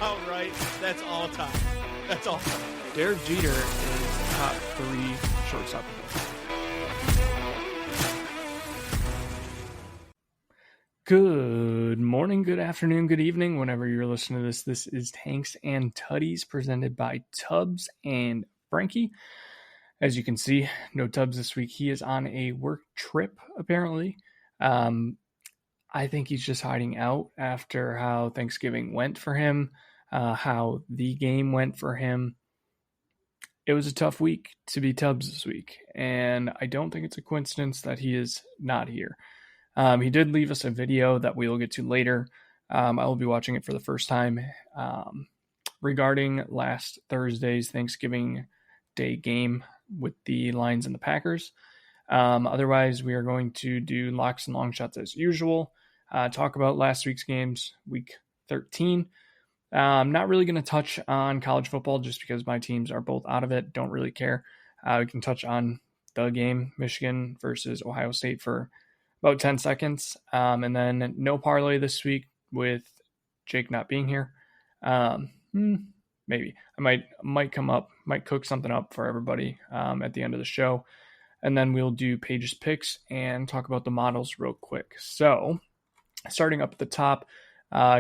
about right. That's all time. That's all time. Derek Jeter is top 3 shortstop. Good morning, good afternoon, good evening. Whenever you're listening to this is Tanks and Tuddies presented by Tubbs and Frankie. As you can see, no Tubbs this week. He is on a work trip, apparently. I think he's just hiding out after how Thanksgiving went for him, how the game went for him. It was a tough week to be Tubbs this week, and I don't think it's a coincidence that he is not here. He did leave us a video that we will get to later. I will be watching it for the first time regarding last Thursday's Thanksgiving Day game with the Lions and the Packers. Otherwise, we are going to do locks and long shots as usual. Talk about last week's games, week 13. I'm not really going to touch on college football just because my teams are both out of it. Don't really care. We can touch on the game, Michigan versus Ohio State, for about 10 seconds. And then no parlay this week with Jake not being here. Maybe I might come up, might cook something up for everybody at the end of the show. And then we'll do Paige's picks and talk about the models real quick. So starting up at the top,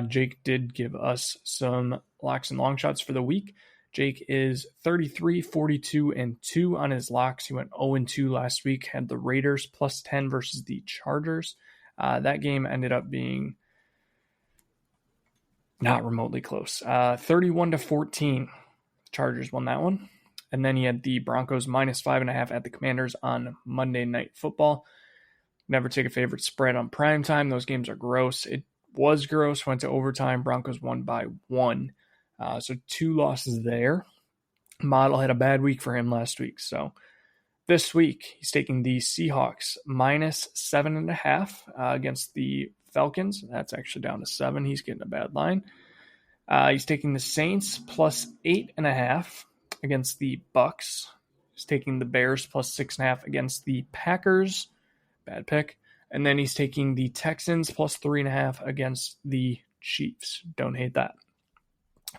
Jake did give us some locks and long shots for the week. Jake is 33, 42, and 2 on his locks. He went 0-2 last week, had the Raiders plus 10 versus the Chargers. That game ended up being not remotely close. 31-14, Chargers won that one. And then he had the Broncos minus 5.5 at the Commanders on Monday Night Football. Never take a favorite spread on primetime. Those games are gross. It was gross, went to overtime. Broncos won by 1. So 2 losses there. Model had a bad week for him last week. So this week, he's taking the Seahawks minus 7.5 against the Falcons. That's actually down to 7. He's getting a bad line. He's taking the Saints plus 8.5 against the Bucks. He's taking the Bears plus 6.5 against the Packers. Bad pick. And then he's taking the Texans plus 3.5 against the Chiefs. Don't hate that.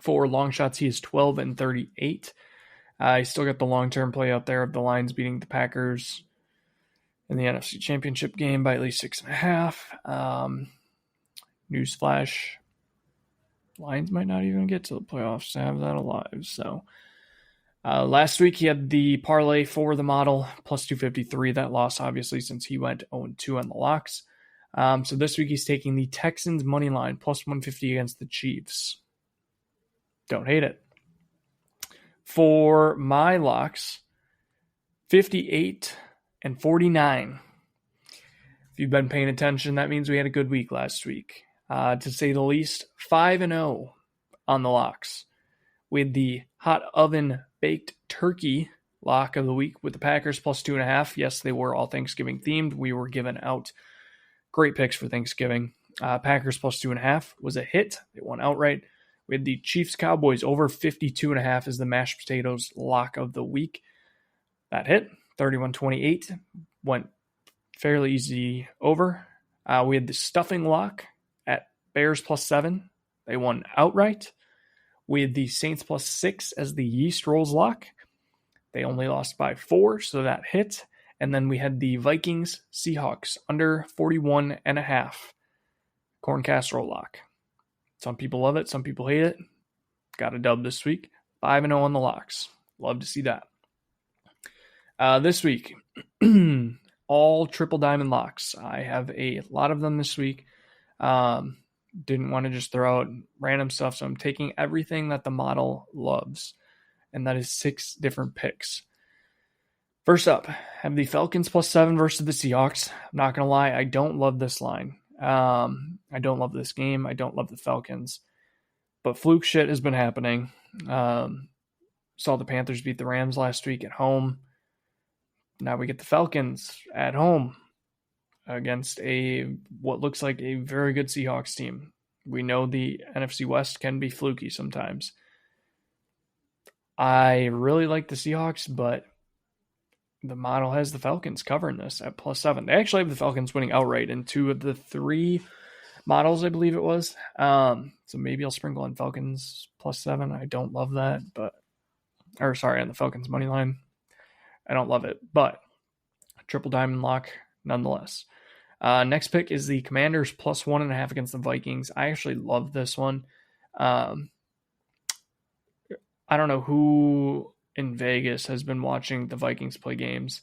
For long shots, he is 12-38. He's still got the long-term play out there of the Lions beating the Packers in the NFC Championship game by at least 6.5. Newsflash. Lions might not even get to the playoffs to have that alive. So last week he had the parlay for the model plus 253. That lost obviously since he went 0-2 on the locks. So this week he's taking the Texans money line plus 150 against the Chiefs. Don't hate it. For my locks, 58 and 49. If you've been paying attention, that means we had a good week last week. To say the least, 5-0 on the locks. With the hot oven baked turkey lock of the week with the Packers plus 2.5. Yes, they were all Thanksgiving themed. We were giving out great picks for Thanksgiving. Packers plus 2.5 was a hit. They won outright. We had the Chiefs Cowboys over 52.5 as the mashed potatoes lock of the week. That hit. 31-28. Went fairly easy over. We had the stuffing lock at Bears plus 7. They won outright. We had the Saints plus 6 as the yeast rolls lock. They only lost by 4, so that hit. And then we had the Vikings Seahawks under 41.5. Corn casserole lock. Some people love it. Some people hate it. Got a dub this week. 5-0 on the locks. Love to see that. This week, all triple diamond locks. I have a lot of them this week. Didn't want to just throw out random stuff, so I'm taking everything that the model loves, and that is 6 different picks. First up, have the Falcons plus 7 versus the Seahawks. I'm not going to lie, I don't love this line. I don't love this game. I don't love the Falcons. But fluke shit has been happening. Saw the Panthers beat the Rams last week at home. Now we get the Falcons at home against what looks like a very good Seahawks team. We know the NFC West can be fluky sometimes. I really like the Seahawks, but the model has the Falcons covering this at plus 7. They actually have the Falcons winning outright in 2 of the 3 models, I believe it was. So maybe I'll sprinkle on Falcons +7. I don't love that, on the Falcons money line. I don't love it, but triple diamond lock nonetheless. Next pick is the Commanders +1.5 against the Vikings. I actually love this one. I don't know who in Vegas has been watching the Vikings play games.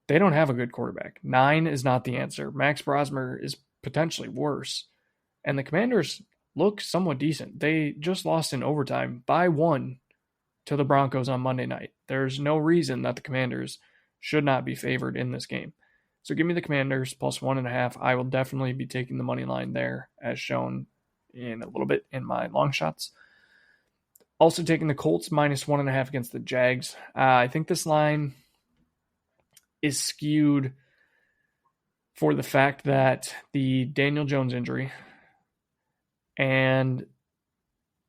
They don't have a good quarterback. 9 is not the answer. Max Brosmer is potentially worse. And the Commanders look somewhat decent. They just lost in overtime by 1 to the Broncos on Monday night. There's no reason that the Commanders should not be favored in this game. So give me the Commanders +1.5. I will definitely be taking the money line there, as shown in a little bit in my long shots. Also taking the Colts -1.5 against the Jags. I think this line is skewed for the fact that the Daniel Jones injury and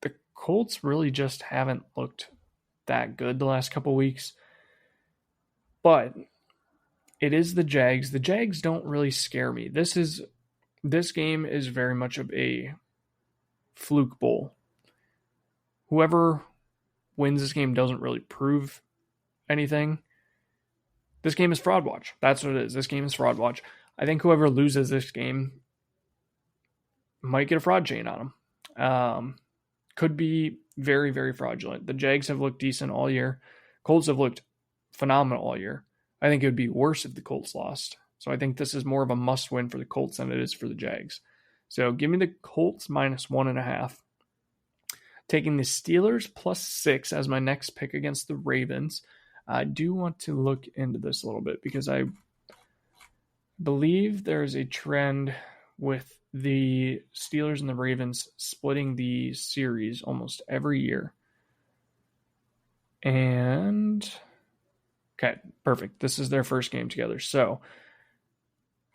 the Colts really just haven't looked that good the last couple weeks. But it is the Jags. The Jags don't really scare me. This game is very much of a fluke bowl. Whoever wins this game doesn't really prove anything. This game is fraud watch. That's what it is. This game is fraud watch. I think whoever loses this game might get a fraud chain on them. Could be very, very fraudulent. The Jags have looked decent all year. Colts have looked phenomenal all year. I think it would be worse if the Colts lost. So I think this is more of a must-win for the Colts than it is for the Jags. So give me the Colts -1.5. Taking the Steelers +6 as my next pick against the Ravens. I do want to look into this a little bit because I believe there's a trend with the Steelers and the Ravens splitting the series almost every year. And okay, perfect. This is their first game together. So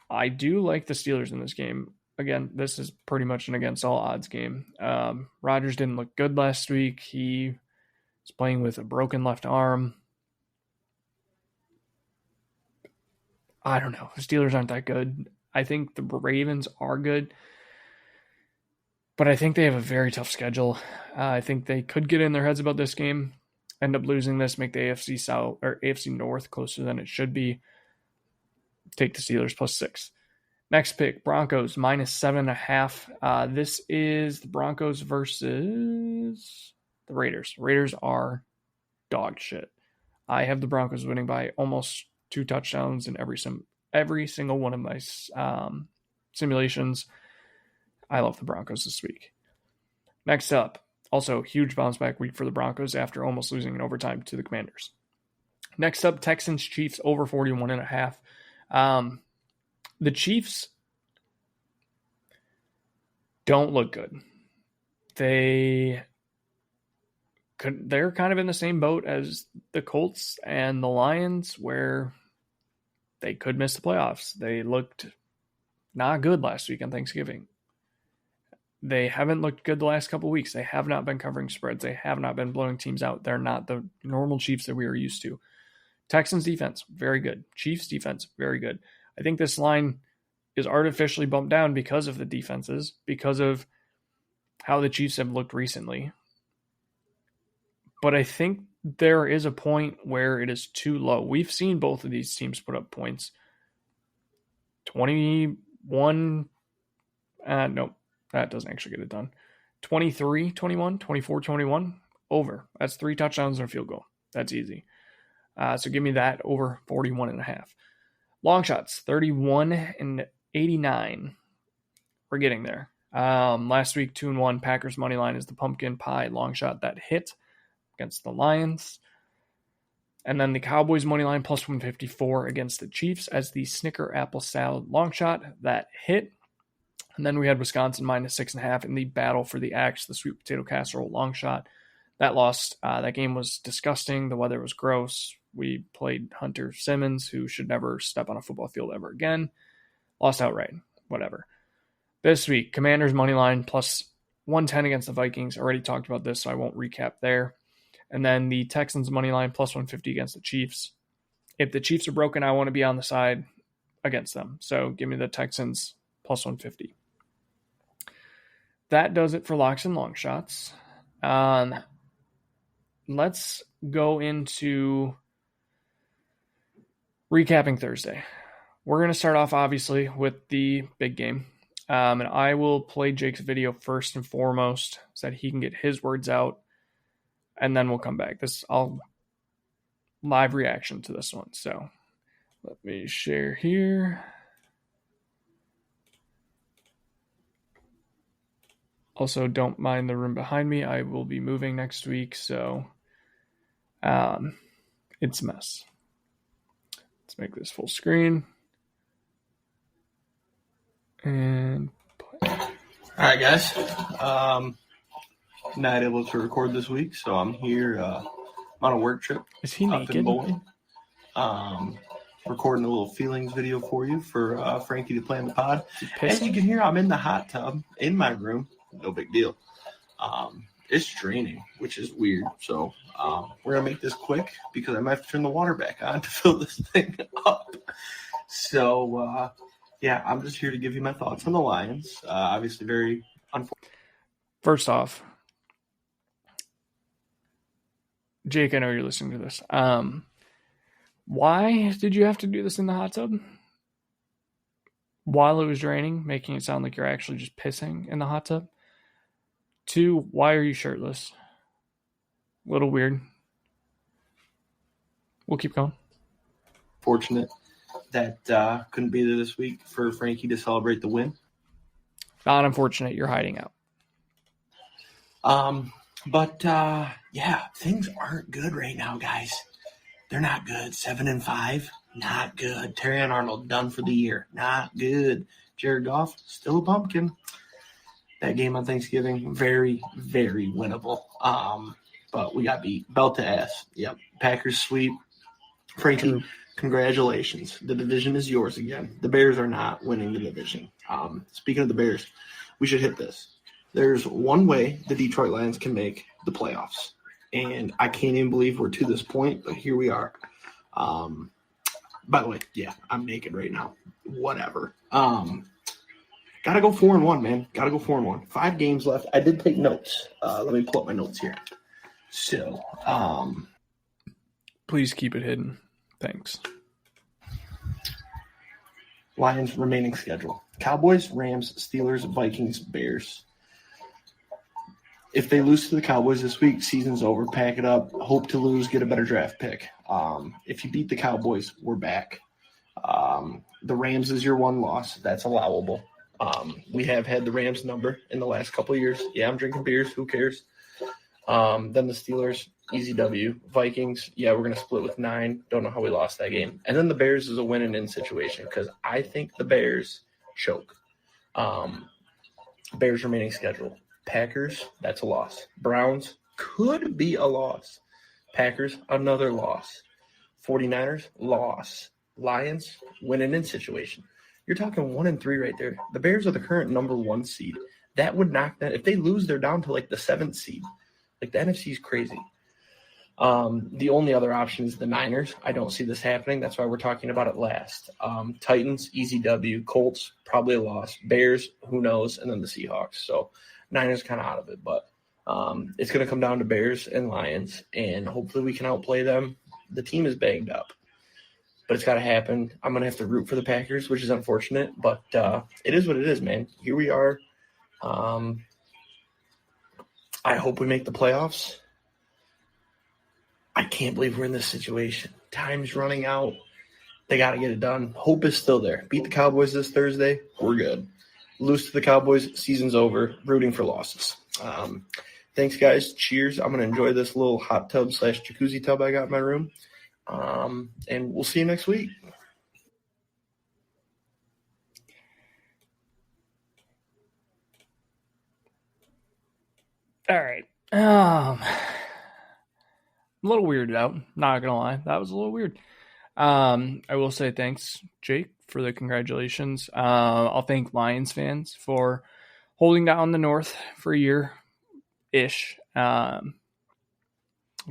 I do like the Steelers in this game. Again, this is pretty much an against all odds game. Rodgers didn't look good last week. He was playing with a broken left arm. I don't know. The Steelers aren't that good. I think the Ravens are good, but I think they have a very tough schedule. I think they could get in their heads about this game, end up losing this, make the AFC South or AFC North closer than it should be. Take the Steelers +6. Next pick, Broncos -7.5. This is the Broncos versus the Raiders. Raiders are dog shit. I have the Broncos winning by almost 2 touchdowns in every single one of my simulations. I love the Broncos this week. Next up, also huge bounce back week for the Broncos after almost losing in overtime to the Commanders. Next up, Texans Chiefs over 41.5. The Chiefs don't look good. They're kind of in the same boat as the Colts and the Lions, where they could miss the playoffs. They looked not good last week on Thanksgiving. They haven't looked good the last couple of weeks. They have not been covering spreads. They have not been blowing teams out. They're not the normal Chiefs that we are used to. Texans defense, very good. Chiefs defense, very good. I think this line is artificially bumped down because of the defenses, because of how the Chiefs have looked recently. But I think there is a point where it is too low. We've seen both of these teams put up points. 21, no, that doesn't actually get it done. 23-21, 24-21, over. That's 3 touchdowns and a field goal. That's easy. So give me that over 41.5. Longshots, 31 and 89. We're getting there. Last week, 2-1. Packers money line is the pumpkin pie long shot that hit against the Lions. And then the Cowboys money line +154 against the Chiefs as the Snicker apple salad long shot that hit. And then we had Wisconsin -6.5 in the battle for the axe, the sweet potato casserole long shot. That lost. That game was disgusting. The weather was gross. We played Hunter Simmons, who should never step on a football field ever again. Lost outright. Whatever. This week, Commanders money line +110 against the Vikings. Already talked about this, so I won't recap there. And then the Texans money line +150 against the Chiefs. If the Chiefs are broken, I want to be on the side against them. So give me the Texans +150. that does it for locks and long shots. Let's go into recapping Thursday. We're going to start off, obviously, with the big game. And I will play Jake's video first and foremost so that he can get his words out. And then we'll come back. I'll live reaction to this one. So let me share here. Also, don't mind the room behind me. I will be moving next week, so it's a mess. Let's make this full screen. And play. All right, guys. Not able to record this week, so I'm here. I'm on a work trip. Is he naked? In Bowie. Recording a little feelings video for you for Frankie to play in the pod. As you can hear, I'm in the hot tub in my room. No big deal. It's draining, which is weird. So we're going to make this quick because I might have to turn the water back on to fill this thing up. So, yeah, I'm just here to give you my thoughts on the Lions. Obviously very unfortunate. First off, Jake, I know you're listening to this. Why did you have to do this in the hot tub? While it was draining, making it sound like you're actually just pissing in the hot tub. 2, why are you shirtless? A little weird. We'll keep going. Fortunate that couldn't be there this week for Frankie to celebrate the win. Not unfortunate, you're hiding out. But yeah, things aren't good right now, guys. They're not good. 7-5, not good. Terrion Arnold done for the year, not good. Jared Goff still a pumpkin. That game on Thanksgiving, very, very winnable. But we got beat. Belt to ass. Yep. Packers sweep. Frankie, congratulations. The division is yours again. The Bears are not winning the division. Speaking of the Bears, we should hit this. There's one way the Detroit Lions can make the playoffs. And I can't even believe we're to this point, but here we are. By the way, yeah, I'm naked right now. Whatever. Gotta go 4-1, man. Gotta go 4-1. 5 games left. I did take notes. Let me pull up my notes here. So, please keep it hidden. Thanks. Lions remaining schedule. Cowboys, Rams, Steelers, Vikings, Bears. If they lose to the Cowboys this week, season's over. Pack it up. Hope to lose, get a better draft pick. If you beat the Cowboys, we're back. The Rams is your one loss. That's allowable. We have had the Rams number in the last couple of years. Yeah, I'm drinking beers. Who cares? Then the Steelers, easy W. Vikings, yeah, we're going to split with 9. Don't know how we lost that game. And then the Bears is a win and in situation because I think the Bears choke. Bears remaining schedule. Packers, that's a loss. Browns could be a loss. Packers, another loss. 49ers, loss. Lions, win and in situation. You're talking 1-3 right there. The Bears are the current number 1 seed. That would knock that. If they lose, they're down to like the 7th seed. Like the NFC is crazy. The only other option is the Niners. I don't see this happening. That's why we're talking about it last. Titans, easy W. Colts, probably a loss. Bears, who knows? And then the Seahawks. So Niners kind of out of it. But it's going to come down to Bears and Lions. And hopefully we can outplay them. The team is banged up. But it's got to happen. I'm going to have to root for the Packers, which is unfortunate. But it is what it is, man. Here we are. I hope we make the playoffs. I can't believe we're in this situation. Time's running out. They got to get it done. Hope is still there. Beat the Cowboys this Thursday. We're good. Lose to the Cowboys. Season's over. Rooting for losses. Thanks, guys. Cheers. I'm going to enjoy this little hot tub / jacuzzi tub I got in my room. And we'll see you next week. All right. I'm a little weirded out. Not gonna lie, that was a little weird. I will say thanks, Jake, for the congratulations. I'll thank Lions fans for holding down the North for a year-ish. I'll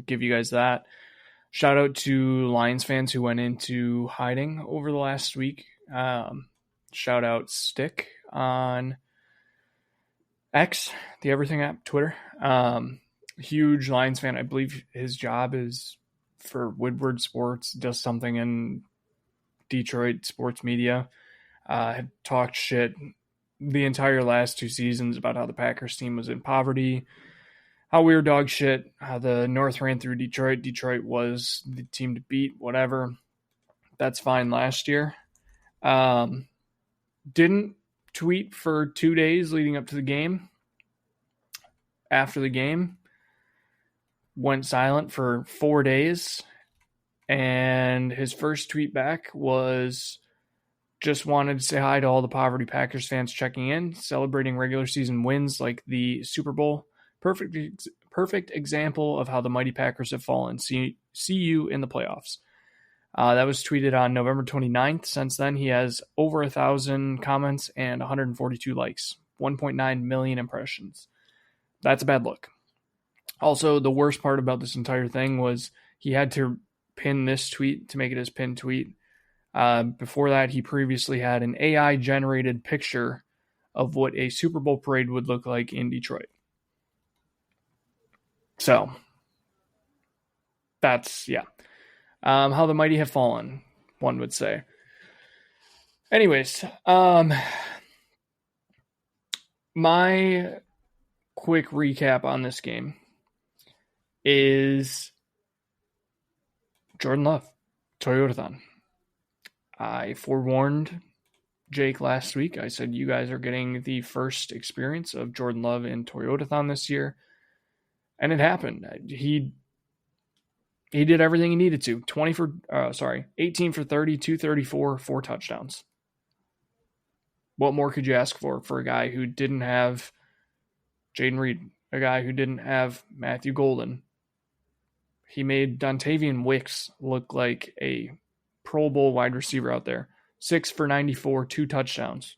give you guys that. Shout out to Lions fans who went into hiding over the last week. Shout out Stick on X, the everything app, Twitter. Huge Lions fan. I believe his job is for Woodward Sports, does something in Detroit sports media. Had talked shit the entire last 2 seasons about how the Packers team was in poverty, how we were dog shit, how the North ran through Detroit. Detroit was the team to beat, whatever. That's fine last year. Didn't tweet for 2 days leading up to the game. After the game, went silent for 4 days. And his first tweet back was, just wanted to say hi to all the Poverty Packers fans checking in, celebrating regular season wins like the Super Bowl. Perfect example of how the mighty Packers have fallen. See you in the playoffs. That was tweeted on November 29th. Since then, he has over 1,000 comments and 142 likes, 1.9 million impressions. That's a bad look. Also, the worst part about this entire thing was he had to pin this tweet to make it his pinned tweet. Before that, he previously had an AI-generated picture of what a Super Bowl parade would look like in Detroit. So, that's, yeah. How the mighty have fallen, one would say. Anyways, my quick recap on this game is Jordan Love, Toyotathon. I forewarned Jake last week. I said, you guys are getting the first experience of Jordan Love in Toyotathon this year. And it happened. He did everything he needed to. 18 for 30, 234, 4 touchdowns. What more could you ask for a guy who didn't have Jaden Reed, a guy who didn't have Matthew Golden? He made Dontavian Wicks look like a Pro Bowl wide receiver out there. 6 for 94, 2 touchdowns.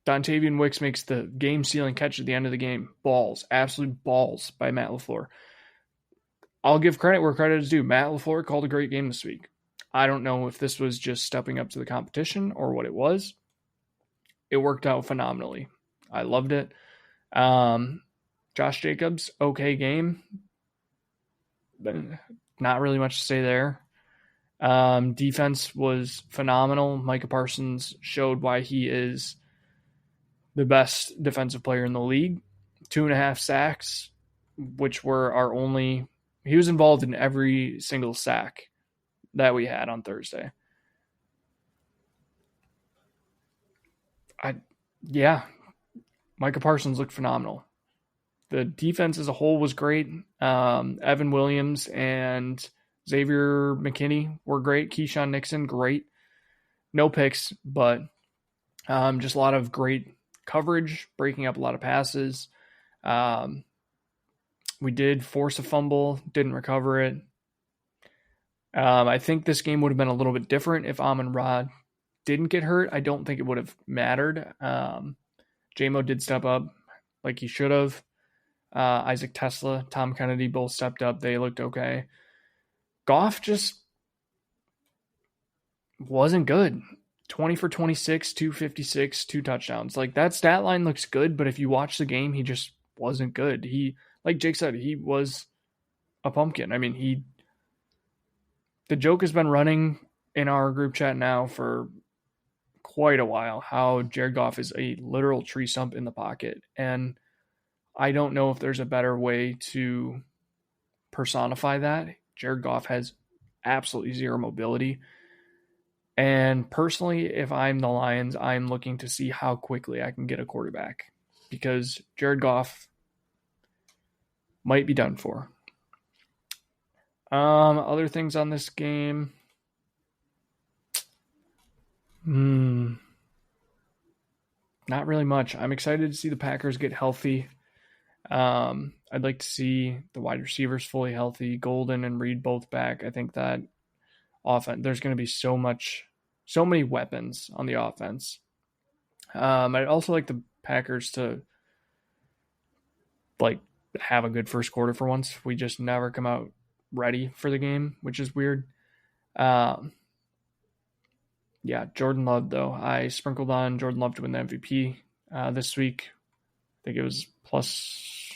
Dontavian Wicks makes the game-sealing catch at the end of the game. Balls. Absolute balls by Matt LaFleur. I'll give credit where credit is due. Matt LaFleur called a great game this week. I don't know if this was just stepping up to the competition or what it was. It worked out phenomenally. I loved it. Josh Jacobs, okay game. But not really much to say there. Defense was phenomenal. Micah Parsons showed why he is the best defensive player in the league. 2.5 sacks, which were our only... He was involved in every single sack that we had on Thursday. Micah Parsons looked phenomenal. The defense as a whole was great. Evan Williams and Xavier McKinney were great. Keyshawn Nixon, great. No picks, but just a lot of great coverage, breaking up a lot of passes. We did force a fumble, didn't recover it. I think this game would have been a little bit different if Amon-Ra didn't get hurt. I don't think it would have mattered. J-Mo did step up like he should have. Isaac Tesla, Tom Kennedy both stepped up. They looked okay. Goff just wasn't good. 20 for 26, 256, 2 touchdowns. Like, that stat line looks good, but if you watch the game, he just wasn't good. He, like Jake said, he was a pumpkin. I mean, the joke has been running in our group chat now for quite a while, how Jared Goff is a literal tree stump in the pocket. And I don't know if there's a better way to personify that. Jared Goff has absolutely zero mobility. And personally, if I'm the Lions, I'm looking to see how quickly I can get a quarterback, because Jared Goff might be done for. Other things on this game. Not really much. I'm excited to see the Packers get healthy. I'd like to see the wide receivers fully healthy, Golden and Reed both back. I think that there's going to be so many weapons on the offense. I'd also like the Packers to have a good first quarter for once. We just never come out ready for the game, which is weird. Jordan Love, though. I sprinkled on Jordan Love to win the MVP this week. think it was plus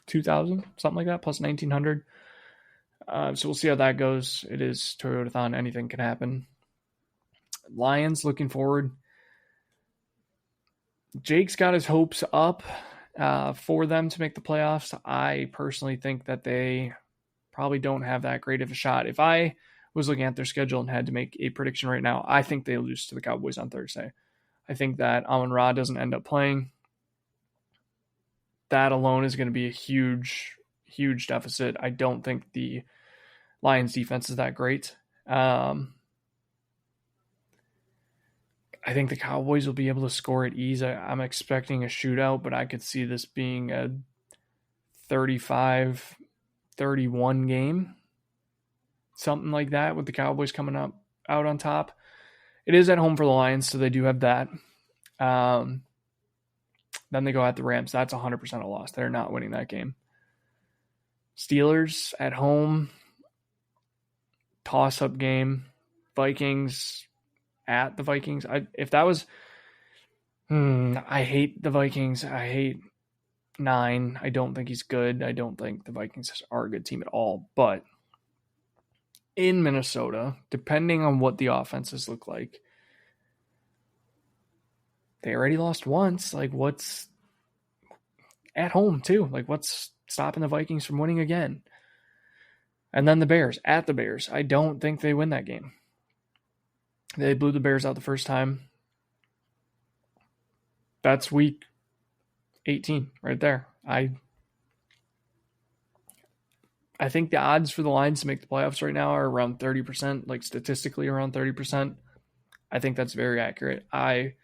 2,000, something like that, plus 1,900. So we'll see how that goes. It is Toyotathon. Anything can happen. Lions, looking forward. Jake's got his hopes up for them to make the playoffs. I personally think that they probably don't have that great of a shot. If I was looking at their schedule and had to make a prediction right now, I think they lose to the Cowboys on Thursday. I think that Amon-Ra doesn't end up playing. That alone is going to be a huge, huge deficit. I don't think the Lions defense is that great. I think the Cowboys will be able to score at ease. I'm expecting a shootout, but I could see this being a 35-31 game. Something like that, with the Cowboys coming out on top. It is at home for the Lions, so they do have that. Then they go at the Rams. That's 100% a loss. They're not winning that game. Steelers at home. Toss-up game. Vikings at the Vikings. I hate the Vikings. I hate 9. I don't think he's good. I don't think the Vikings are a good team at all. But in Minnesota, depending on what the offenses look like, they already lost once. Like, what's at home too? Like, what's stopping the Vikings from winning again? And then the Bears, at the Bears. I don't think they win that game. They blew the Bears out the first time. That's week 18 right there. I think the odds for the Lions to make the playoffs right now are around 30%, like statistically around 30%. I think that's very accurate. I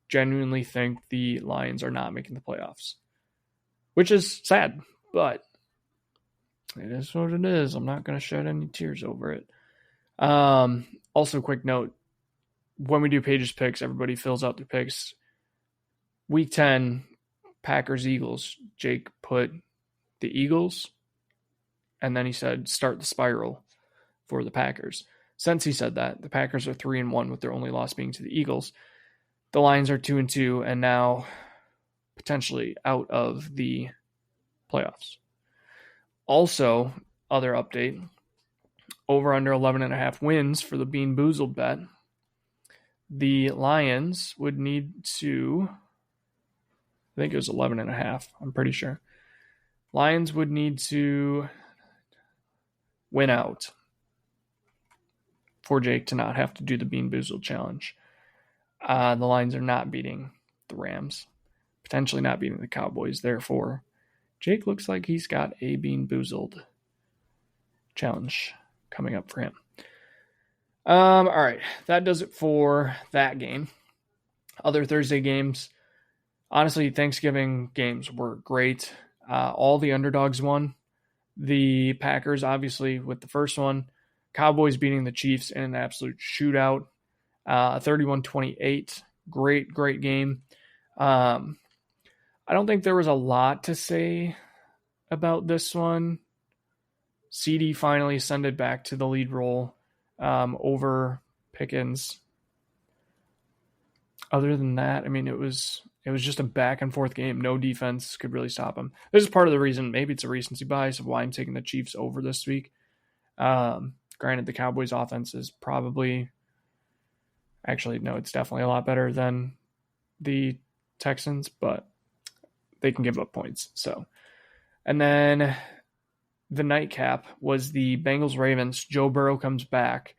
genuinely think the Lions are not making the playoffs, which is sad, but it is what it is. I'm not going to shed any tears over it. Also, quick note, when we do Pages picks, everybody fills out their picks. Week 10, Packers-Eagles. Jake put the Eagles, and then he said start the spiral for the Packers. Since he said that, the Packers are 3-1 with their only loss being to the Eagles. The Lions are 2-2 and now potentially out of the playoffs. Also, other update, over under 11.5 wins for the Bean Boozled bet. The Lions would need to, I think it was 11.5, I'm pretty sure. Lions would need to win out for Jake to not have to do the Bean Boozled challenge. The Lions are not beating the Rams, potentially not beating the Cowboys. Therefore, Jake looks like he's got a Bean Boozled challenge coming up for him. All right, that does it for that game. Other Thursday games, honestly, Thanksgiving games were great. All the underdogs won. The Packers, obviously, with the first one. Cowboys beating the Chiefs in an absolute shootout. 31-28. Great game. I don't think there was a lot to say about this one. CD finally ascended back to the lead role over Pickens. Other than that, I mean, it was just a back and forth game. No defense could really stop him. This is part of the reason, maybe it's a recency bias of why I'm taking the Chiefs over this week. Granted, the Cowboys offense is probably, actually, no, it's definitely a lot better than the Texans, but they can give up points. So, and then the nightcap was the Bengals-Ravens. Joe Burrow comes back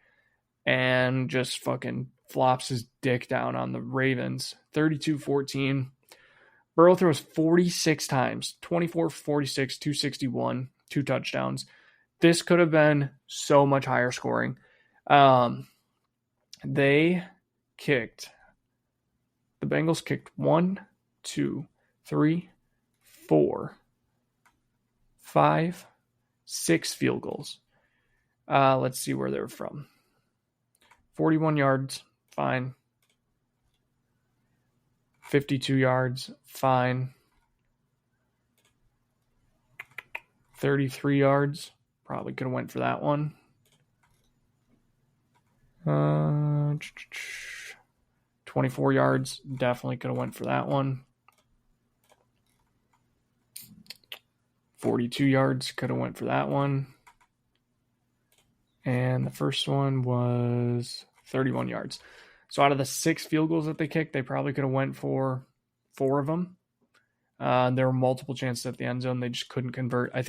and just fucking flops his dick down on the Ravens. 32-14. Burrow throws 46 times. 24-46, 261, 2 touchdowns. This could have been so much higher scoring. The Bengals kicked 1, 2, 3, 4, 5, 6 field goals. Let's see where they're from. 41 yards, fine. 52 yards, fine. 33 yards, probably could have went for that one. 24 yards, definitely could have went for that one. 42 yards. Could have went for that one. And the first one was 31 yards. So out of the 6 field goals that they kicked, they probably could have went for 4 of them. There were multiple chances at the end zone. They just couldn't convert. I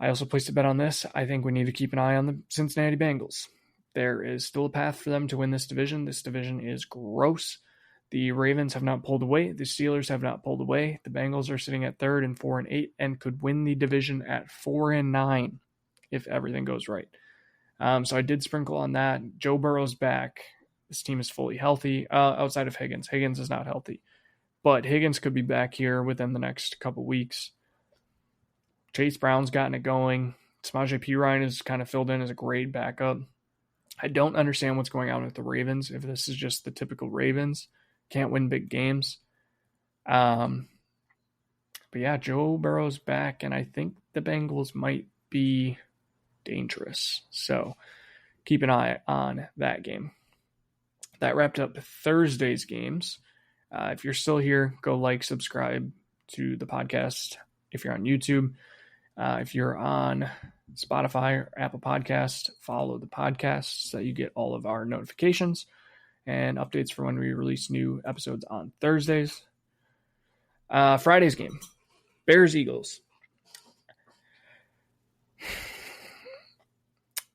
also placed a bet on this. I think we need to keep an eye on the Cincinnati Bengals. There is still a path for them to win this division. This division is gross. The Ravens have not pulled away. The Steelers have not pulled away. The Bengals are sitting at 3rd and 4-8 and could win the division at 4-9 if everything goes right. So I did sprinkle on that. Joe Burrow's back. This team is fully healthy outside of Higgins. Higgins is not healthy. But Higgins could be back here within the next couple weeks. Chase Brown's gotten it going. Samaje Perine is kind of filled in as a great backup. I don't understand what's going on with the Ravens. If this is just the typical Ravens, can't win big games. But yeah, Joe Burrow's back, and I think the Bengals might be dangerous. So keep an eye on that game. That wrapped up Thursday's games. If you're still here, go like, subscribe to the podcast. If you're on YouTube, if you're on Spotify or Apple Podcasts, follow the podcasts so that you get all of our notifications and updates for when we release new episodes on Thursdays. Friday's game, Bears-Eagles.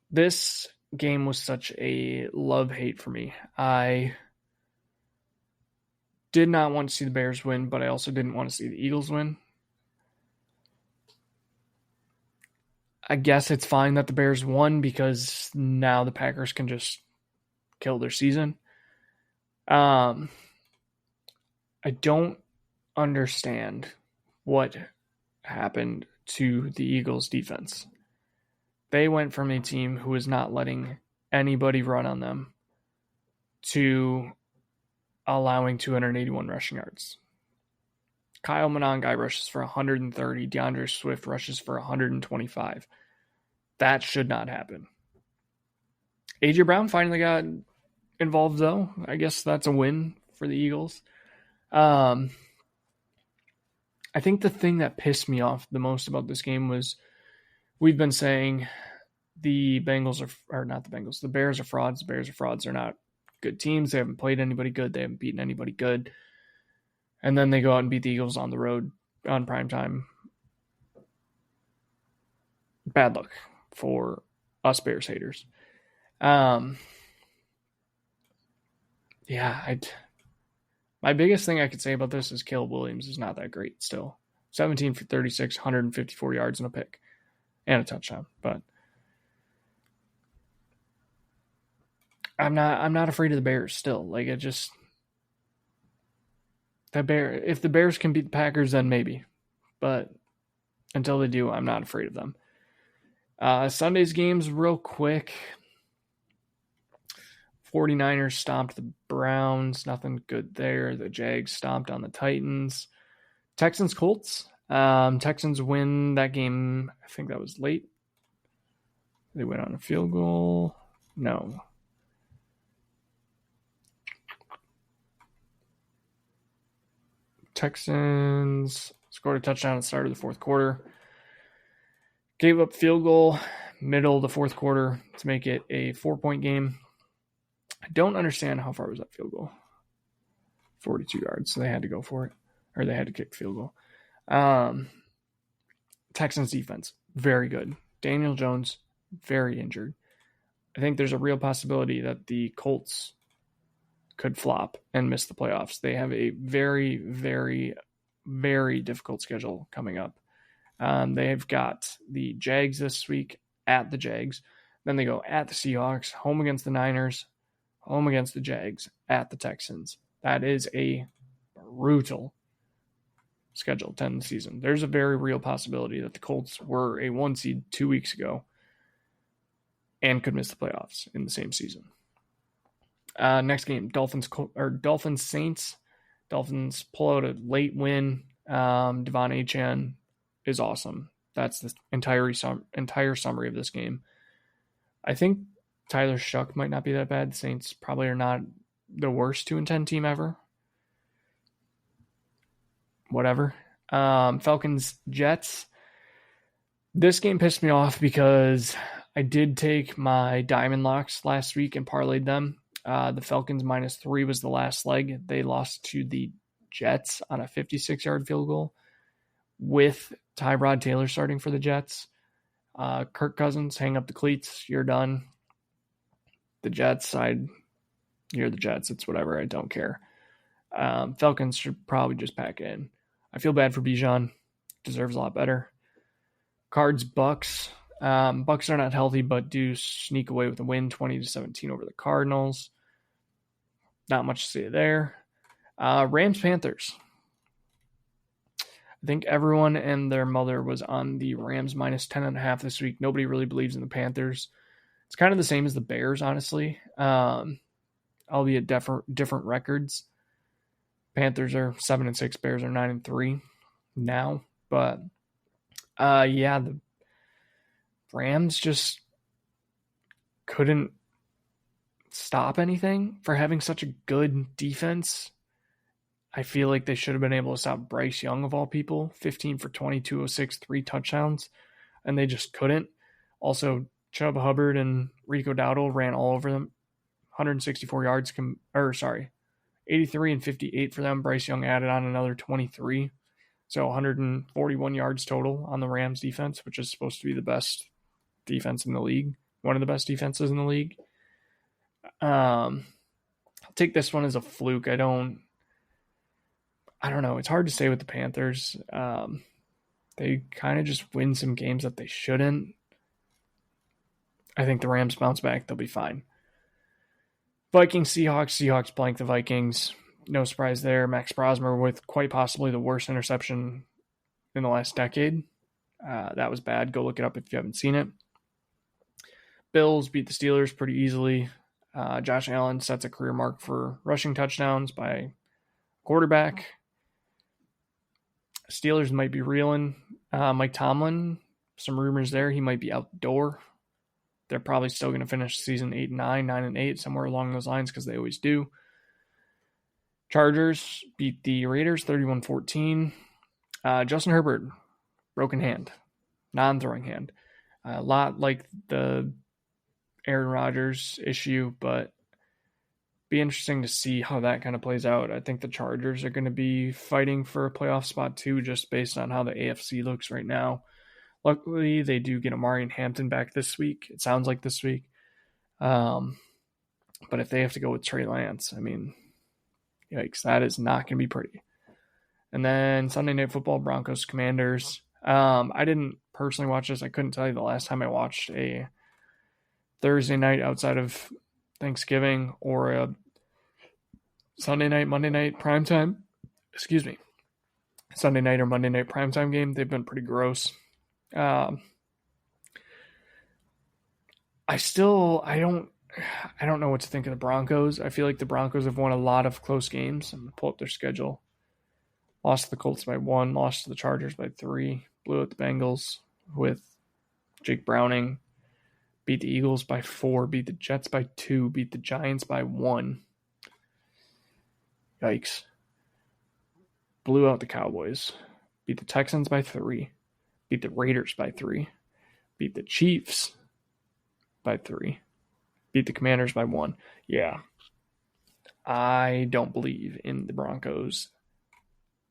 This game was such a love-hate for me. I did not want to see the Bears win, but I also didn't want to see the Eagles win. I guess it's fine that the Bears won because now the Packers can just kill their season. I don't understand what happened to the Eagles defense. They went from a team who was not letting anybody run on them to allowing 281 rushing yards. Kyle Monangai rushes for 130. DeAndre Swift rushes for 125. That should not happen. A.J. Brown finally got involved, though. I guess that's a win for the Eagles. I think the thing that pissed me off the most about this game was we've been saying the Bears are frauds. The Bears are frauds. They're not good teams. They haven't played anybody good. They haven't beaten anybody good. And then they go out and beat the Eagles on the road on primetime. Bad luck for us Bears haters. My biggest thing I could say about this is Caleb Williams is not that great still. 17 for 36, 154 yards and a pick and a touchdown. But I'm not afraid of the Bears still. Like it just if the Bears can beat the Packers, then maybe. But until they do, I'm not afraid of them. Sunday's games real quick. 49ers stomped the Browns. Nothing good there. The Jags stomped on the Titans. Texans Colts. Texans win that game. I think that was late. They went on a field goal. No. Texans scored a touchdown at the start of the fourth quarter. Gave up field goal middle of the fourth quarter to make it a 4-point game. I don't understand how far was that field goal. 42 yards, so they had to go for it. Or they had to kick the field goal. Texans defense, very good. Daniel Jones, very injured. I think there's a real possibility that the Colts could flop and miss the playoffs. They have a very, very, very difficult schedule coming up. They've got the Jags this week at the Jags. Then they go at the Seahawks, home against the Niners, home against the Jags, at the Texans. That is a brutal schedule to end the season. There's a very real possibility that the Colts were a 1 seed 2 weeks ago and could miss the playoffs in the same season. Next game, Dolphins Saints. Dolphins pull out a late win. Devon Achane is awesome. That's the entire summary of this game. I think Tyler Shuck might not be that bad. The Saints probably are not the worst 2-10 team ever. Whatever. Falcons, Jets. This game pissed me off because I did take my diamond locks last week and parlayed them. The Falcons -3 was the last leg. They lost to the Jets on a 56-yard field goal with Tyrod Taylor starting for the Jets. Kirk Cousins, hang up the cleats. You're done. The Jets, you're the Jets. It's whatever. I don't care. Falcons should probably just pack in. I feel bad for Bijan. Deserves a lot better. Cards, Bucks. Bucks are not healthy, but do sneak away with a win, 20-17 over the Cardinals. Not much to say there. Rams, Panthers. I think everyone and their mother was on the Rams -10.5 this week. Nobody really believes in the Panthers. It's kind of the same as the Bears, honestly, albeit different records. Panthers are 7-6, Bears are 9-3 now. But the Rams just couldn't stop anything for having such a good defense. I feel like they should have been able to stop Bryce Young, of all people. 15 for 20, 206, 3 touchdowns, and they just couldn't. Also, Chubb Hubbard and Rico Dowdle ran all over them. 164 yards, 83 and 58 for them. Bryce Young added on another 23. So 141 yards total on the Rams defense, which is supposed to be the best defense in the league. One of the best defenses in the league. I'll take this one as a fluke. I don't know. It's hard to say with the Panthers. They kind of just win some games that they shouldn't. I think the Rams bounce back. They'll be fine. Vikings, Seahawks blank the Vikings. No surprise there. Max Brosmer with quite possibly the worst interception in the last decade. That was bad. Go look it up if you haven't seen it. Bills beat the Steelers pretty easily. Josh Allen sets a career mark for rushing touchdowns by quarterback. Steelers might be reeling. Mike Tomlin, some rumors there. He might be out the door. They're probably still going to finish the season 8-9, 9-8, somewhere along those lines because they always do. Chargers beat the Raiders 31-14. Justin Herbert, broken hand, non-throwing hand. A lot like the Aaron Rodgers issue, but be interesting to see how that kind of plays out. I think the Chargers are going to be fighting for a playoff spot too, just based on how the AFC looks right now. Luckily, they do get Amari and Hampton back this week. It sounds like this week. But if they have to go with Trey Lance, I mean, yikes, that is not going to be pretty. And then Sunday Night Football, Broncos, Commanders. I didn't personally watch this. I couldn't tell you the last time I watched a Thursday night outside of Thanksgiving or a Sunday night, Monday night primetime. Excuse me. Sunday night or Monday night primetime game. They've been pretty gross. I don't know what to think of the Broncos. I feel like the Broncos have won a lot of close games. I'm going to pull up their schedule. Lost to the Colts by 1, lost to the Chargers by 3, blew out the Bengals with Jake Browning, beat the Eagles by 4, beat the Jets by 2, beat the Giants by 1. Yikes. Blew out the Cowboys, beat the Texans by 3, beat the Raiders by 3, beat the Chiefs by 3, beat the Commanders by 1. Yeah. I don't believe in the Broncos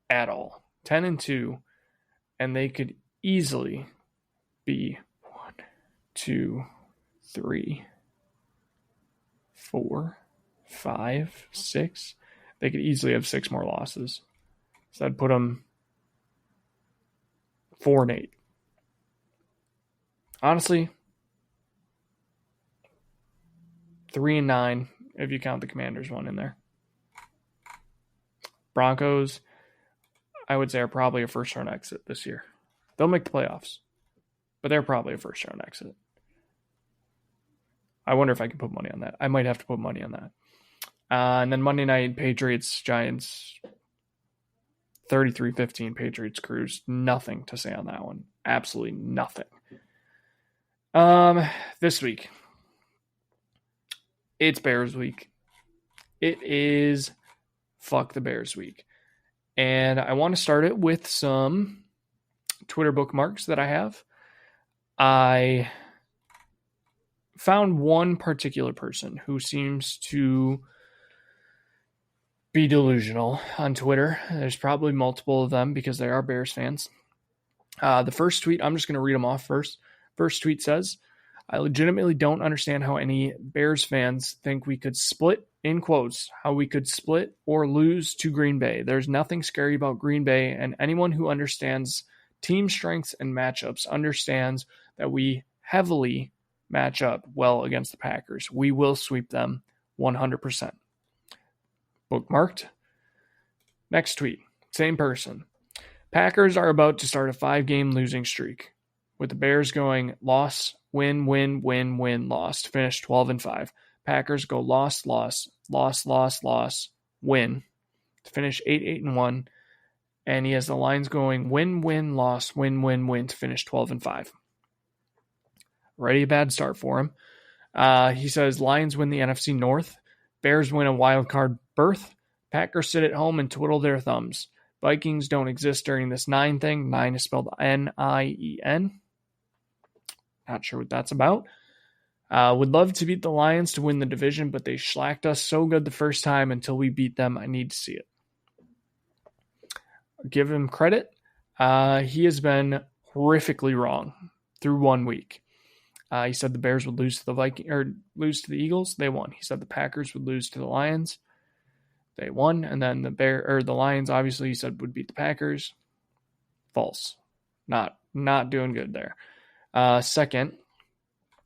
at all. 10-2, and they could easily be 1, 2, 3, 4, 5, 6. They could easily have 6 more losses. So that'd put them 4-8. Honestly, 3-9 if you count the Commanders one in there. Broncos, I would say, are probably a first-round exit this year. They'll make the playoffs, but they're probably a first-round exit. I wonder if I can put money on that. I might have to put money on that. And then Monday night, Patriots, Giants, 33-15, Patriots cruise. Nothing to say on that one. Absolutely nothing. This week, it's Bears week. It is fuck the Bears week. And I want to start it with some Twitter bookmarks that I have. I found one particular person who seems to be delusional on Twitter. There's probably multiple of them because they are Bears fans. The first tweet, I'm just going to read them off first. First tweet says, I legitimately don't understand how any Bears fans think we could split, in quotes, how we could split or lose to Green Bay. There's nothing scary about Green Bay, and anyone who understands team strengths and matchups understands that we heavily match up well against the Packers. We will sweep them 100%. Bookmarked. Next tweet, same person. Packers are about to start a 5-game losing streak, with the Bears going loss, win, win, win, win, loss to finish 12-5. Packers go loss, loss, loss, loss, loss, win to finish 8-1. And he has the lines going win, win, loss, win, win, win to finish 12-5. Already a bad start for him. He says Lions win the NFC North. Bears win a wild card berth. Packers sit at home and twiddle their thumbs. Vikings don't exist during this 9 thing. 9 is spelled N-I-E-N. Not sure what that's about. Would love to beat the Lions to win the division, but they schlacked us so good the first time. Until we beat them, I need to see it. Give him credit. He has been horrifically wrong through 1 week. He said the Bears would lose to lose to the Eagles. They won. He said the Packers would lose to the Lions. They won. And then the Lions, obviously, he said would beat the Packers. False. Not doing good there. Second,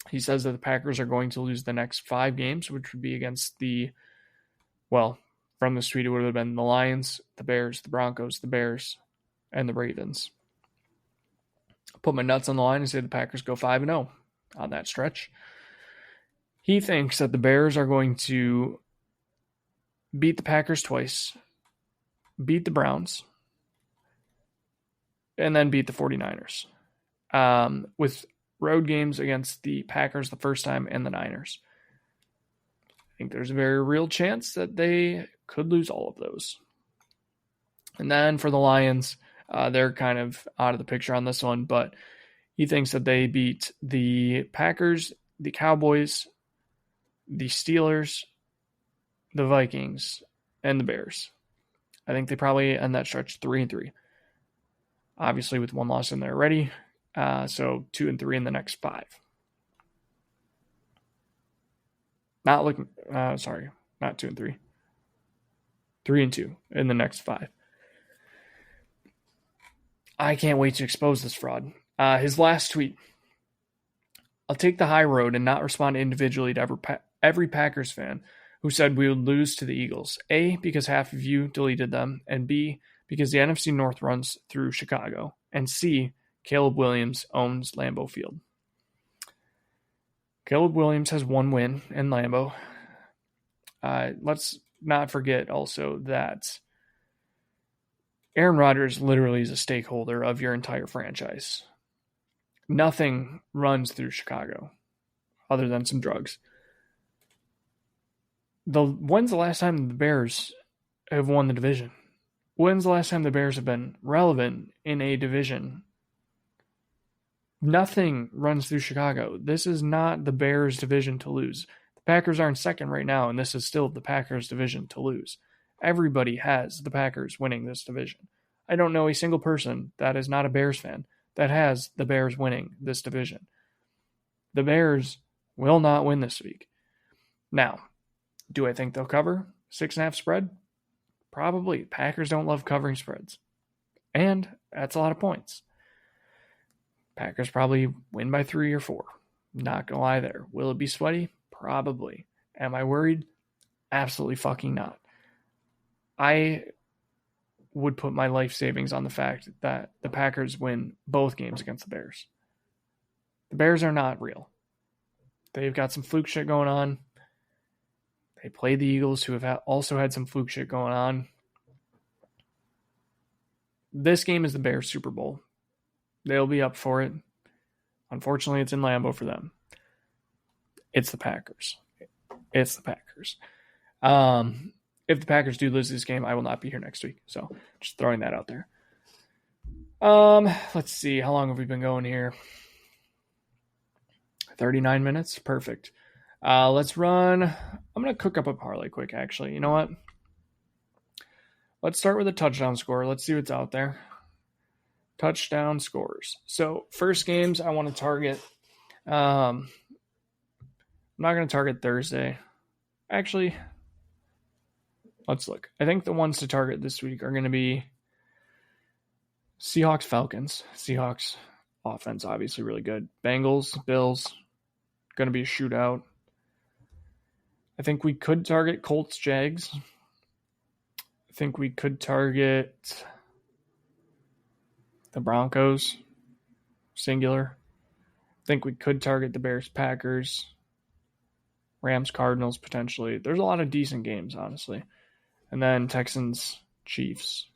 he says that the Packers are going to lose the next 5 games, which would be against from this tweet, it would have been the Lions, the Bears, the Broncos, the Bears, and the Ravens. Put my nuts on the line and say the Packers go 5-0 on that stretch. He thinks that the Bears are going to beat the Packers twice, beat the Browns, and then beat the 49ers. With road games against the Packers the first time and the Niners. I think there's a very real chance that they could lose all of those. And then for the Lions, they're kind of out of the picture on this one, but he thinks that they beat the Packers, the Cowboys, the Steelers, the Vikings, and the Bears. I think they probably end that stretch 3-3. Obviously with 1 loss in there already. So 2-3 in the next 5. Not 2-3. 3-2 in the next 5. I can't wait to expose this fraud. His last tweet. I'll take the high road and not respond individually to every Packers fan who said we would lose to the Eagles. A, because half of you deleted them, and B, because the NFC North runs through Chicago, and C, Caleb Williams owns Lambeau Field. Caleb Williams has 1 win in Lambeau. Let's not forget also that Aaron Rodgers literally is a stakeholder of your entire franchise. Nothing runs through Chicago other than some drugs. When's the last time the Bears have won the division? When's the last time the Bears have been relevant in a division? Nothing runs through Chicago. This is not the Bears' division to lose. The Packers are in second right now, and this is still the Packers' division to lose. Everybody has the Packers winning this division. I don't know a single person that is not a Bears fan that has the Bears winning this division. The Bears will not win this week. Now, do I think they'll cover 6.5 spread? Probably. Packers don't love covering spreads. And that's a lot of points. Packers probably win by 3 or 4. Not gonna lie there. Will it be sweaty? Probably. Am I worried? Absolutely fucking not. I would put my life savings on the fact that the Packers win both games against the Bears. The Bears are not real. They've got some fluke shit going on. They play the Eagles, who have also had some fluke shit going on. This game is the Bears' Super Bowl. They'll be up for it. Unfortunately, it's in Lambeau for them. It's the Packers. It's the Packers. if the Packers do lose this game, I will not be here next week. So just throwing that out there. Let's see. How long have we been going here? 39 minutes. Perfect. Let's run. I'm going to cook up a parlay quick, actually. You know what? Let's start with a touchdown score. Let's see what's out there. Touchdown scores. So first games I want to target. I'm not going to target Thursday. Actually, let's look. I think the ones to target this week are going to be Seahawks, Falcons. Seahawks offense, obviously really good. Bengals, Bills, going to be a shootout. I think we could target Colts, Jags. I think we could target the Broncos, singular. I think we could target the Bears, Packers, Rams, Cardinals, potentially. There's a lot of decent games, honestly. And then Texans, Chiefs.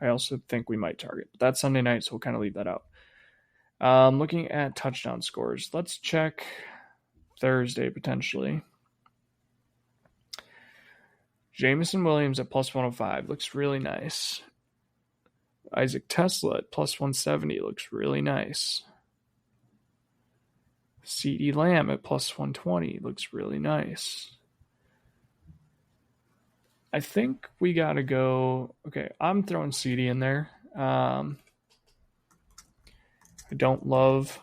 I also think we might target. But that's Sunday night, so we'll kind of leave that out. Looking at touchdown scores. Let's check Thursday, potentially. Jamison Williams at plus 105 looks really nice. Isaac Tesla at plus 170 looks really nice. CeeDee Lamb at plus 120 looks really nice. I think we got to go... Okay, I'm throwing CeeDee in there. I don't love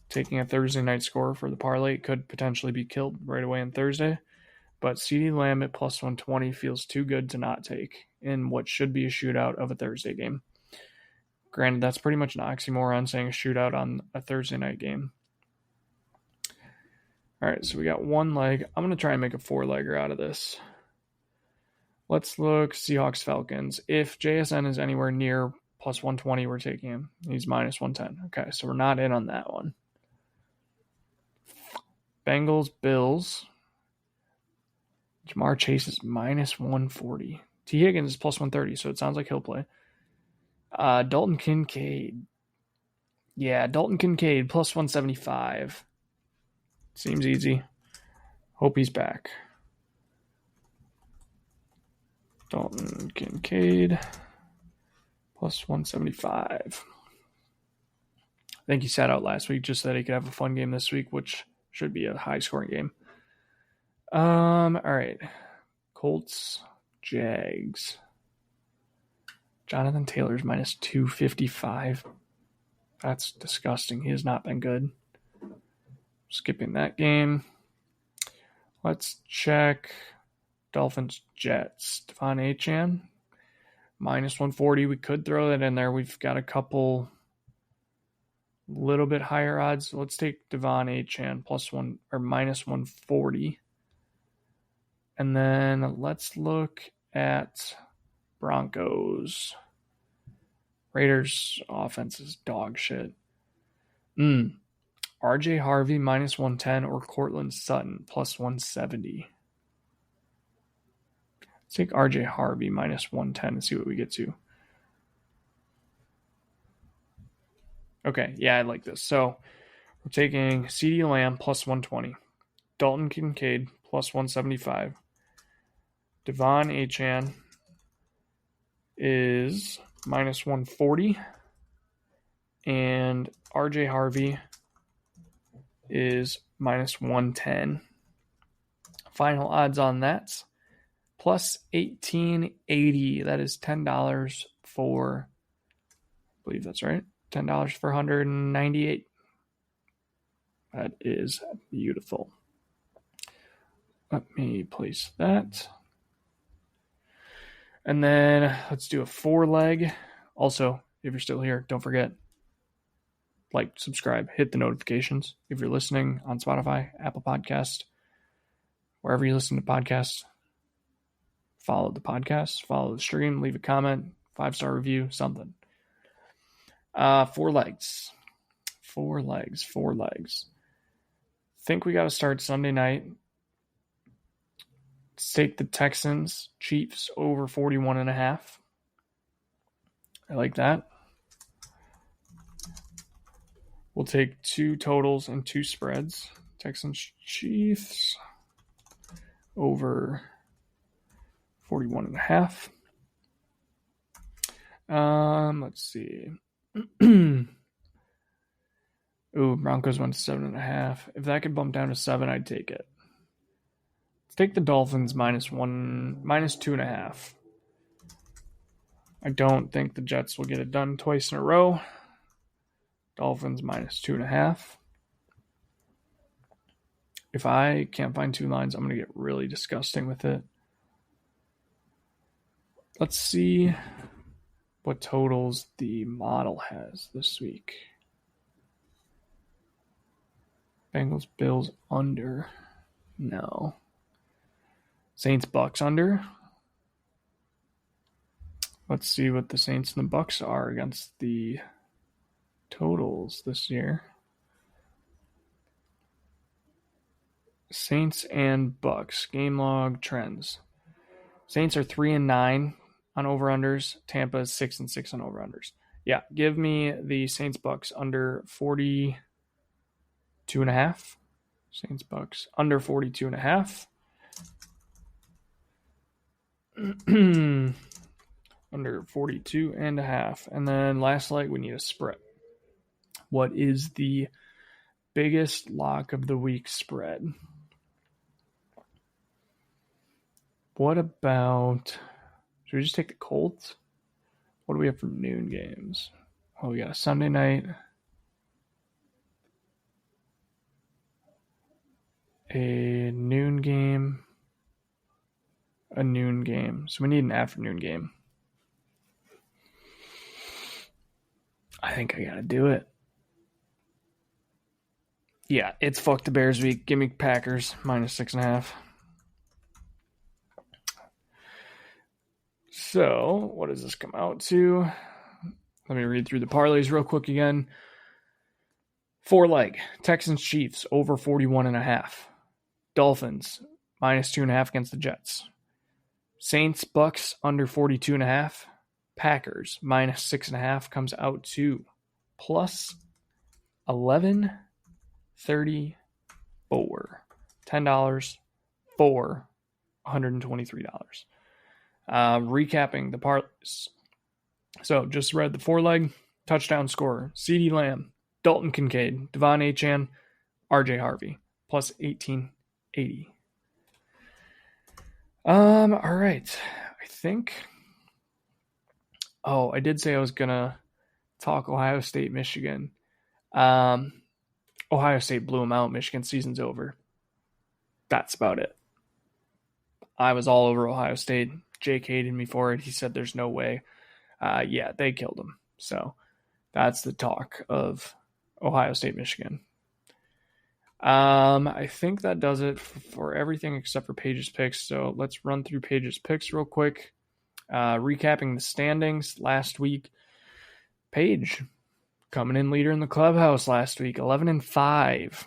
taking a Thursday night score for the parlay. It could potentially be killed right away on Thursday. But CeeDee Lamb at plus 120 feels too good to not take in what should be a shootout of a Thursday game. Granted, that's pretty much an oxymoron saying a shootout on a Thursday night game. All right, so we got one leg. I'm going to try and make a four-legger out of this. Let's look Seahawks, Falcons. If JSN is anywhere near plus 120, we're taking him. He's minus 110. Okay, so we're not in on that one. Bengals, Bills. Jamar Chase is minus 140. T. Higgins is plus 130, so it sounds like he'll play. Dalton Kincaid. Yeah, Dalton Kincaid plus 175. Seems easy. Hope he's back. Dalton Kincaid plus 175. I think he sat out last week just so that he could have a fun game this week, which should be a high-scoring game. All right. Colts, Jags. Jonathan Taylor's minus 255. That's disgusting. He has not been good. Skipping that game. Let's check Dolphins, Jets. Devon Achane, minus 140. We could throw that in there. We've got a couple little bit higher odds. Let's take Devon Achane plus one or minus 140. And then let's look at Broncos. Raiders offense is dog shit. RJ Harvey minus 110 or Cortland Sutton plus 170. Let's take RJ Harvey minus 110 and see what we get to. Okay, yeah, I like this. So we're taking CeeDee Lamb plus 120. Dalton Kincaid plus 175. Devon Achane is minus 140. And RJ Harvey is minus 110. Final odds on that. Plus 1880. That is $10 for, I believe that's right. $10 for 198. That is beautiful. Let me place that. And then let's do a four leg. Also, if you're still here, don't forget, like, subscribe, hit the notifications. If you're listening on Spotify, Apple Podcast, wherever you listen to podcasts, follow the podcast, follow the stream, leave a comment, 5-star review, something. Four legs. Think we got to start Sunday night. Let's take the Texans, Chiefs over 41.5. I like that. We'll take two totals and two spreads. Texans, Chiefs over 41.5. Let's see. Ooh, Broncos went to 7.5. If that could bump down to 7, I'd take it. Let's take the Dolphins -2.5. I don't think the Jets will get it done twice in a row. Dolphins -2.5. If I can't find two lines, I'm going to get really disgusting with it. Let's see what totals the model has this week. Bengals, Bills under. No. Saints, Bucks under. Let's see what the Saints and the Bucks are against the totals this year. Saints and Bucks game log trends. Saints are 3-9 on over-unders. Tampa is 6-6 on over-unders. Yeah, give me the Saints Bucks under 42.5. Saints Bucks under 42.5. Under 42.5. And then last leg, we need a spread. What is the biggest lock of the week spread? What about, should we just take the Colts? What do we have for noon games? Oh, we got a Sunday night, a noon game, a noon game. So we need an afternoon game. I think I got to do it. Yeah, it's fuck the Bears week. Give me Packers -6.5. So, what does this come out to? Let me read through the parlays real quick again. 4-leg, Texans Chiefs over 41.5. Dolphins -2.5 against the Jets. Saints Bucks under 42.5. Packers -6.5 comes out to plus 11.34. $10 for $123. Recapping the parlays. So just read the 4-leg touchdown scorer. CeeDee Lamb, Dalton Kincaid, Devon Achane, RJ Harvey plus 1880. All right. I think. Oh, I did say I was gonna talk Ohio State, Michigan. Ohio State blew them out. Michigan season's over. That's about it. I was all over Ohio State. Jake hated me for it. He said there's no way. Yeah, they killed him. So that's the talk of Ohio State, Michigan. I think that does it for everything except for Paige's picks. So let's run through Paige's picks real quick. Recapping the standings last week. Paige coming in leader in the clubhouse last week, 11-5.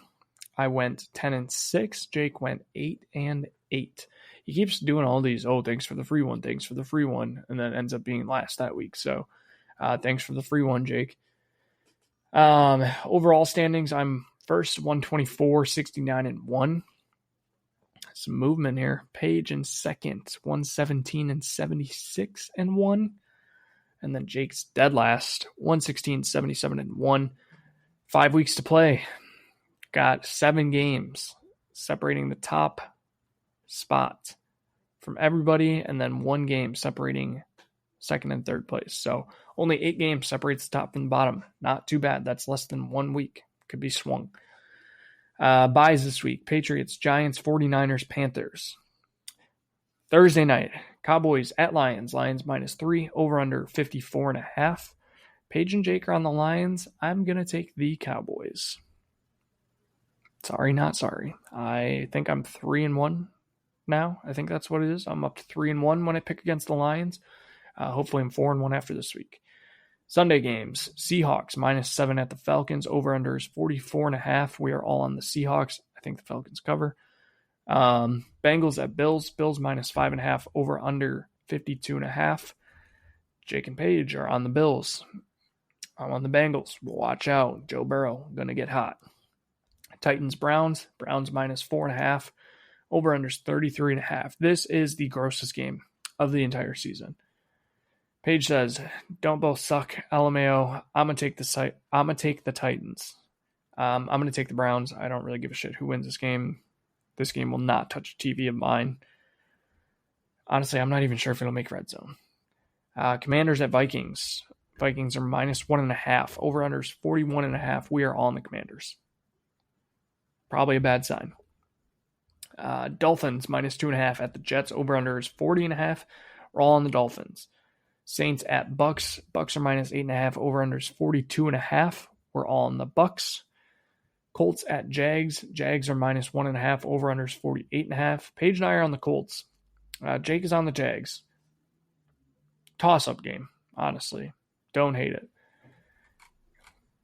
I went 10-6. Jake went 8-8. He keeps doing all these, thanks for the free one, and then ends up being last that week. So thanks for the free one, Jake. Overall standings, I'm first, 124, 69-1. Some movement here. Paige in second, 117 and 76-1. And then Jake's dead last, 116, 77-1. 5 weeks to play. Got 7 games separating the top spot from everybody, and then 1 game separating second and third place. So only 8 games separates the top from the bottom. Not too bad. That's less than 1 week. Could be swung. Buys this week. Patriots, Giants, 49ers, Panthers. Thursday night, Cowboys at Lions. Lions -3, over under 54.5. Paige and Jake are on the Lions. I'm going to take the Cowboys. Sorry, not sorry. I think I'm 3-1 now. I think that's what it is. I'm up to 3-1 when I pick against the Lions. Hopefully I'm 4-1 after this week. Sunday games, Seahawks -7 at the Falcons. Over-under is 44.5. We are all on the Seahawks. I think the Falcons cover. Bengals at Bills. Bills -5.5. Over-under 52.5. Jake and Paige are on the Bills. I'm on the Bengals. Watch out. Joe Burrow going to get hot. Titans, Browns. Browns -4.5. Over-under is 33.5. This is the grossest game of the entire season. Paige says, "Don't both suck, LMAO. I'm gonna take the Titans. I'm gonna take the Browns. I don't really give a shit who wins this game. This game will not touch a TV of mine. Honestly, I'm not even sure if it'll make red zone." Commanders at Vikings. Vikings are -1.5. Over/under is 41.5. We are all on the Commanders. Probably a bad sign. Dolphins -2.5 at the Jets. Over/under is 40.5. We're all on the Dolphins. Saints at Bucks. Bucks are -8.5. Over/under is 42.5. We're all on the Bucks. Colts at Jags. Jags are -1.5. Over/under is 48.5. Paige and I are on the Colts. Jake is on the Jags. Toss-up game, honestly. Don't hate it.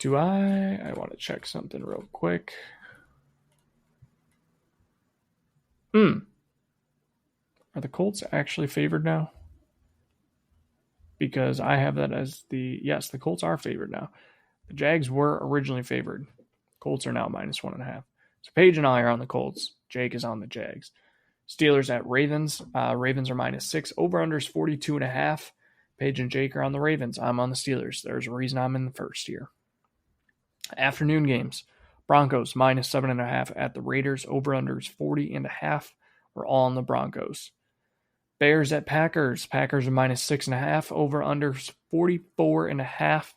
I want to check something real quick. Are the Colts actually favored now? Because I have that as yes, the Colts are favored now. The Jags were originally favored. Colts are now -1.5. So Paige and I are on the Colts. Jake is on the Jags. Steelers at Ravens. Ravens are -6. Over/under is 42.5. Paige and Jake are on the Ravens. I'm on the Steelers. There's a reason I'm in the first here. Afternoon games. Broncos -7.5 at the Raiders. Over/under is 40.5. We're all on the Broncos. Bears at Packers. Packers are -6.5. Over/under is 44.5.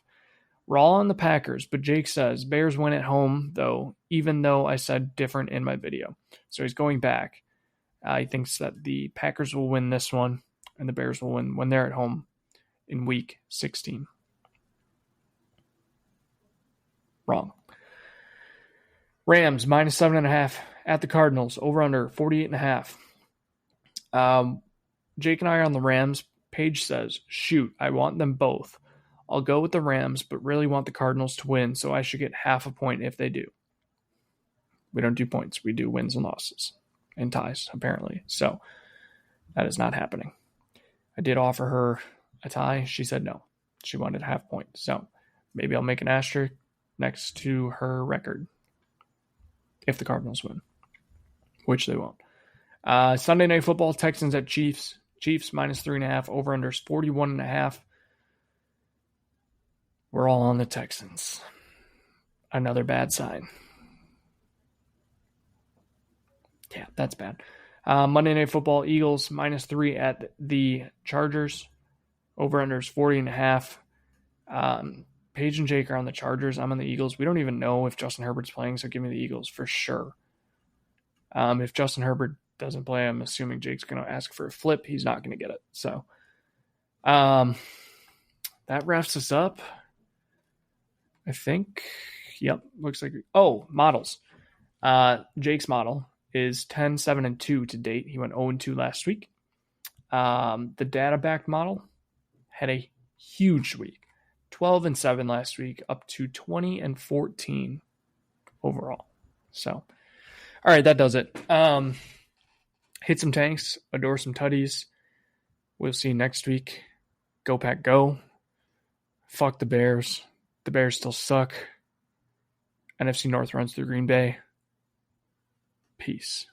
We're all on the Packers, but Jake says Bears win at home, though, even though I said different in my video. So he's going back. He thinks that the Packers will win this one, and the Bears will win when they're at home in Week 16. Wrong. Rams -7.5 at the Cardinals. Over/under 48.5. Jake and I are on the Rams. Paige says, "Shoot, I want them both. I'll go with the Rams, but really want the Cardinals to win, so I should get half a point if they do." We don't do points. We do wins and losses and ties, apparently. So that is not happening. I did offer her a tie. She said no. She wanted a half point. So maybe I'll make an asterisk next to her record if the Cardinals win, which they won't. Sunday Night Football, Texans at Chiefs. Chiefs -3.5. Over/under is 41.5. We're all on the Texans. Another bad sign. Yeah, that's bad. Monday Night Football, Eagles -3 at the Chargers. Over/under is 40.5. Paige and Jake are on the Chargers. I'm on the Eagles. We don't even know if Justin Herbert's playing, so give me the Eagles for sure. If Justin Herbert doesn't play, I'm assuming Jake's going to ask for a flip. He's not going to get it. So that wraps us up, I think. Yep, looks like. Oh, models. Jake's model is 10-7-2 to date. He went 0-2 last week. The data-backed model had a huge week. 12-7 last week, up to 20-14 overall. So, all right, that does it. Hit some tanks, adore some tutties. We'll see you next week. Go Pack Go. Fuck the Bears. The Bears still suck. NFC North runs through Green Bay. Peace.